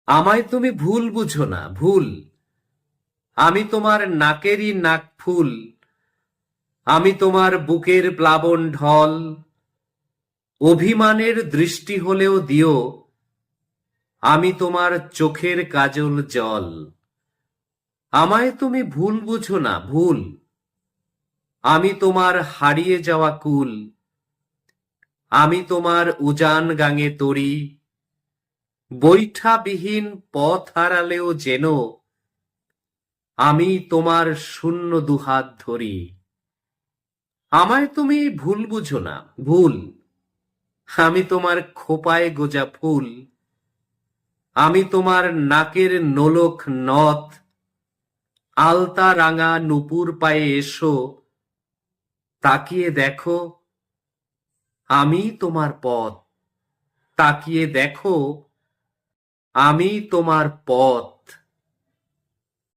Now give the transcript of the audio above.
আমায় তুমি ভুল বুঝো না, ভুল। আমি তোমার নাকেরই নাক ফুল, আমি তোমার বুকের প্লাবন ঢল। অভিমানের দৃষ্টি হলেও দিও, আমি তোমার চোখের কাজল জল। আমায় তুমি ভুল বুঝো না, ভুল। আমি তোমার হারিয়ে যাওয়া কুল, আমি তোমার উজান গাঙে তরি। বৈঠাবিহীন পথ হারালেও যেন আমি তোমার শূন্য দুহাত ধরি। আমায় তুমি ভুল বুঝো না, ভুল। আমি তোমার খোঁপায় গোজা ফুল, আমি তোমার নাকের নোলক নথ। আলতা রাঙা নুপুর পায়ে এসো, তাকিয়ে দেখো আমি তোমার পথ। তাকিয়ে দেখো আমি তোমার পথ।